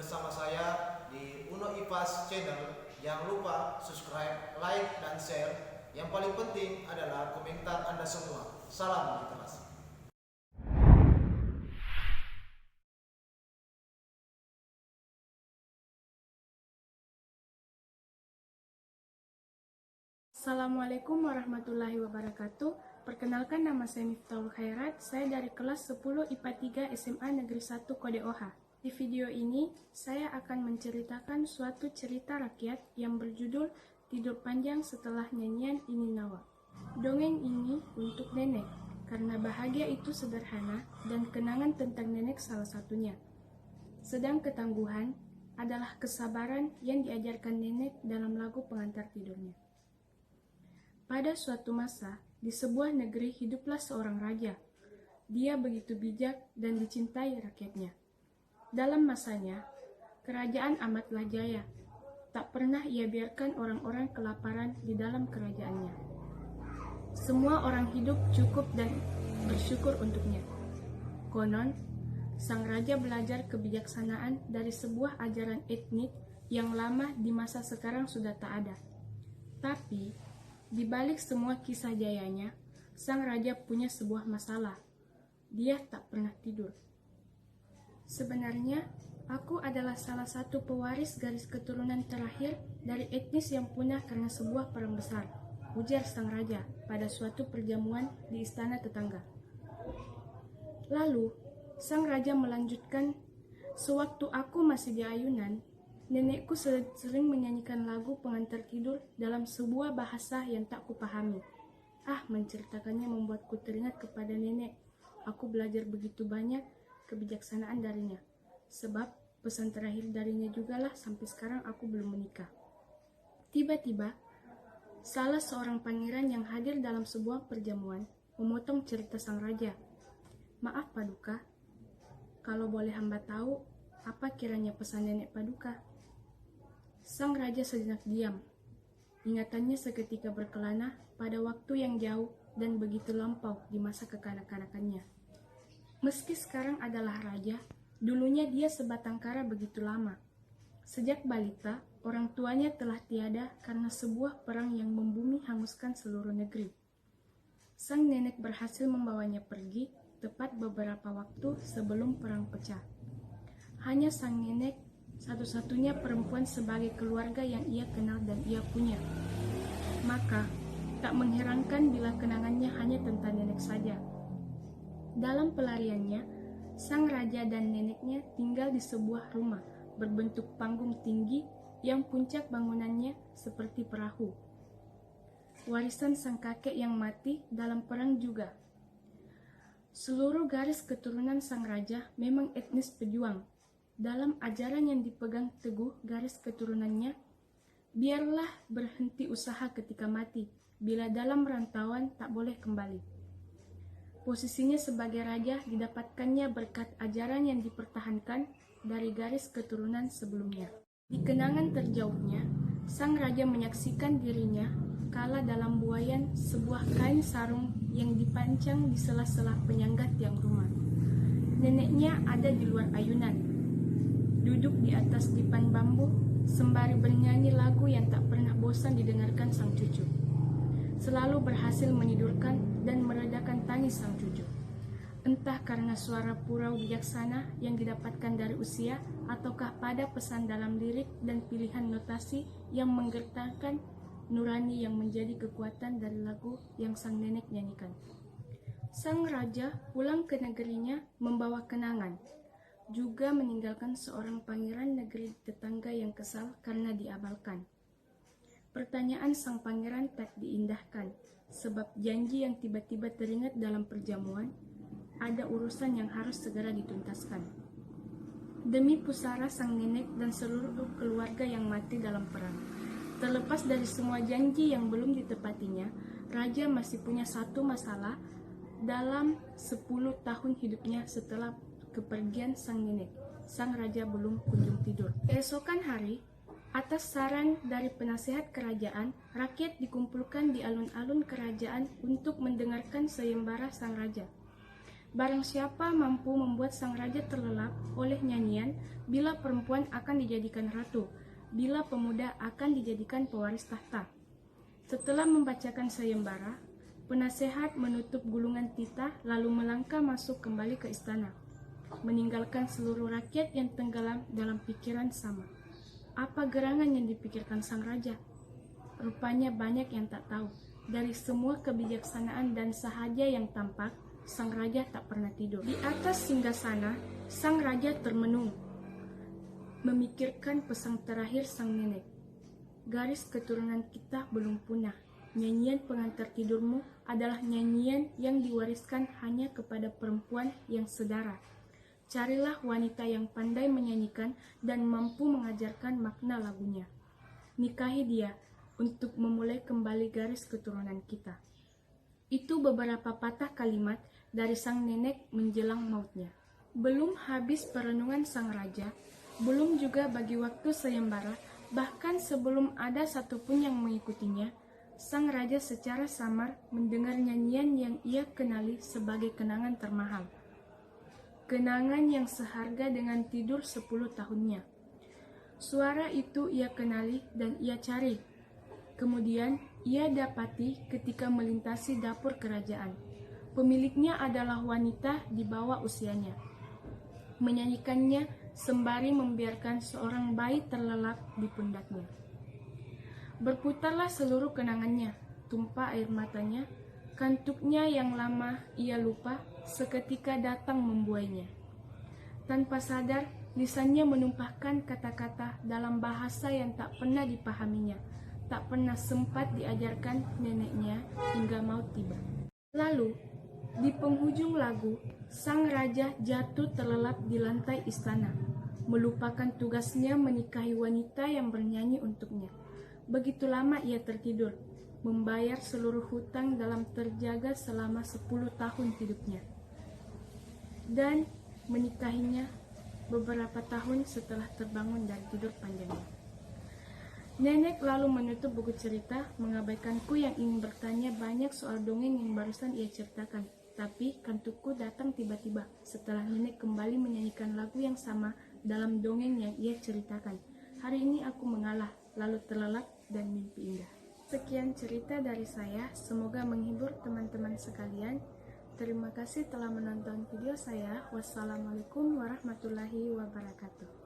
bersama saya di Uno Ivas Channel. Jangan lupa subscribe, like, dan share. Yang paling penting adalah komentar Anda semua. Salam literasi. Assalamualaikum warahmatullahi wabarakatuh. Perkenalkan, nama saya Miftahul Khairat. Saya dari kelas 10 IPA 3 SMA Negeri 1 Kode OH. Di video ini, saya akan menceritakan suatu cerita rakyat yang berjudul Tidur Panjang Setelah Nyanyian Ininawa. Dongeng ini untuk nenek, karena bahagia itu sederhana dan kenangan tentang nenek salah satunya. Sedang ketangguhan adalah kesabaran yang diajarkan nenek dalam lagu pengantar tidurnya. Pada suatu masa, di sebuah negeri hiduplah seorang raja. Dia begitu bijak dan dicintai rakyatnya. Dalam masanya, kerajaan amatlah jaya. Tak pernah ia biarkan orang-orang kelaparan di dalam kerajaannya. Semua orang hidup cukup dan bersyukur untuknya. Konon, sang raja belajar kebijaksanaan dari sebuah ajaran etnik yang lama di masa sekarang sudah tak ada. Tapi, di balik semua kisah jayanya, sang raja punya sebuah masalah. Dia tak pernah tidur. Sebenarnya, aku adalah salah satu pewaris garis keturunan terakhir dari etnis yang punah karena sebuah perang besar, ujar sang raja pada suatu perjamuan di istana tetangga. Lalu, sang raja melanjutkan, sewaktu aku masih di ayunan, nenekku sering menyanyikan lagu pengantar tidur dalam sebuah bahasa yang tak kupahami. Menceritakannya membuatku teringat kepada nenek. Aku belajar begitu banyak kebijaksanaan darinya. Sebab pesan terakhir darinya jugalah sampai sekarang aku belum menikah. Tiba-tiba, salah seorang pangeran yang hadir dalam sebuah perjamuan memotong cerita sang raja. Maaf Paduka, kalau boleh hamba tahu, apa kiranya pesan nenek Paduka? Sang raja sejenak diam. Ingatannya seketika berkelana pada waktu yang jauh dan begitu lampau di masa kekanak-kanakannya. Meski sekarang adalah raja, dulunya dia sebatang kara begitu lama. Sejak balita, orang tuanya telah tiada karena sebuah perang yang membumi hanguskan seluruh negeri. Sang nenek berhasil membawanya pergi tepat beberapa waktu sebelum perang pecah. Hanya sang nenek satu-satunya perempuan sebagai keluarga yang ia kenal dan ia punya. Maka, tak mengherankan bila kenangannya hanya tentang nenek saja. Dalam pelariannya, sang raja dan neneknya tinggal di sebuah rumah berbentuk panggung tinggi yang puncak bangunannya seperti perahu. Warisan sang kakek yang mati dalam perang juga. Seluruh garis keturunan sang raja memang etnis pejuang. Dalam ajaran yang dipegang teguh garis keturunannya, biarlah berhenti usaha ketika mati, bila dalam rantauan tak boleh kembali. Posisinya sebagai raja didapatkannya berkat ajaran yang dipertahankan dari garis keturunan sebelumnya. Di kenangan terjauhnya, sang raja menyaksikan dirinya kala dalam buayan sebuah kain sarung yang dipancang di sela-sela penyangga tiang rumah. Neneknya ada di luar ayunan, duduk di atas dipan bambu, sembari bernyanyi lagu yang tak pernah bosan didengarkan sang cucu. Selalu berhasil menidurkan dan meredakan tangis sang cucu. Entah karena suara purau bijaksana yang didapatkan dari usia, ataukah pada pesan dalam lirik dan pilihan notasi yang menggetarkan nurani yang menjadi kekuatan dari lagu yang sang nenek nyanyikan. Sang raja pulang ke negerinya membawa kenangan, juga meninggalkan seorang pangeran negeri tetangga yang kesal karena diabalkan. Pertanyaan sang pangeran tak diindahkan, sebab janji yang tiba-tiba teringat dalam perjamuan, ada urusan yang harus segera dituntaskan. Demi pusara sang nenek dan seluruh keluarga yang mati dalam perang. Terlepas dari semua janji yang belum ditepatinya, raja masih punya satu masalah dalam 10 tahun hidupnya setelah kepergian sang nenek. Sang raja belum kunjung tidur. Keesokan hari, atas saran dari penasehat kerajaan, rakyat dikumpulkan di alun-alun kerajaan untuk mendengarkan sayembara sang raja. Barang siapa mampu membuat sang raja terlelap oleh nyanyian, bila perempuan akan dijadikan ratu, bila pemuda akan dijadikan pewaris tahta. Setelah membacakan sayembara, penasehat menutup gulungan titah lalu melangkah masuk kembali ke istana, meninggalkan seluruh rakyat yang tenggelam dalam pikiran sama. Apa gerangan yang dipikirkan sang raja? Rupanya banyak yang tak tahu. Dari semua kebijaksanaan dan sahaja yang tampak, sang raja tak pernah tidur. Di atas singgasana, sang raja termenung, memikirkan pesan terakhir sang nenek. Garis keturunan kita belum punah. Nyanyian pengantar tidurmu adalah nyanyian yang diwariskan hanya kepada perempuan yang sedara. Carilah wanita yang pandai menyanyikan dan mampu mengajarkan makna lagunya. Nikahi dia untuk memulai kembali garis keturunan kita. Itu beberapa patah kalimat dari sang nenek menjelang mautnya. Belum habis perenungan sang raja, belum juga bagi waktu sayembara, bahkan sebelum ada satupun yang mengikutinya, sang raja secara samar mendengar nyanyian yang ia kenali sebagai kenangan termahal. Kenangan yang seharga dengan tidur 10 tahunnya. Suara itu ia kenali dan ia cari. Kemudian ia dapati ketika melintasi dapur kerajaan. Pemiliknya adalah wanita di bawah usianya. Menyanyikannya sembari membiarkan seorang bayi terlelap di pundaknya. Berputarlah seluruh kenangannya, tumpah air matanya, kantuknya yang lama ia lupa, seketika datang membuainya. Tanpa sadar, lisannya menumpahkan kata-kata dalam bahasa yang tak pernah dipahaminya, tak pernah sempat diajarkan neneknya hingga maut tiba. Lalu, di penghujung lagu, sang raja jatuh terlelap di lantai istana, melupakan tugasnya menikahi wanita yang bernyanyi untuknya. Begitu lama ia tertidur, membayar seluruh hutang dalam terjaga selama 10 tahun hidupnya, dan menikahinya beberapa tahun setelah terbangun dari tidur panjangnya. Nenek lalu menutup buku cerita, mengabaikanku yang ingin bertanya banyak soal dongeng yang barusan ia ceritakan. Tapi kantukku datang tiba-tiba setelah nenek kembali menyanyikan lagu yang sama dalam dongeng yang ia ceritakan. Hari ini aku mengalah, lalu terlelap dan mimpi indah. Sekian cerita dari saya, semoga menghibur teman-teman sekalian. Terima kasih telah menonton video saya. Wassalamualaikum warahmatullahi wabarakatuh.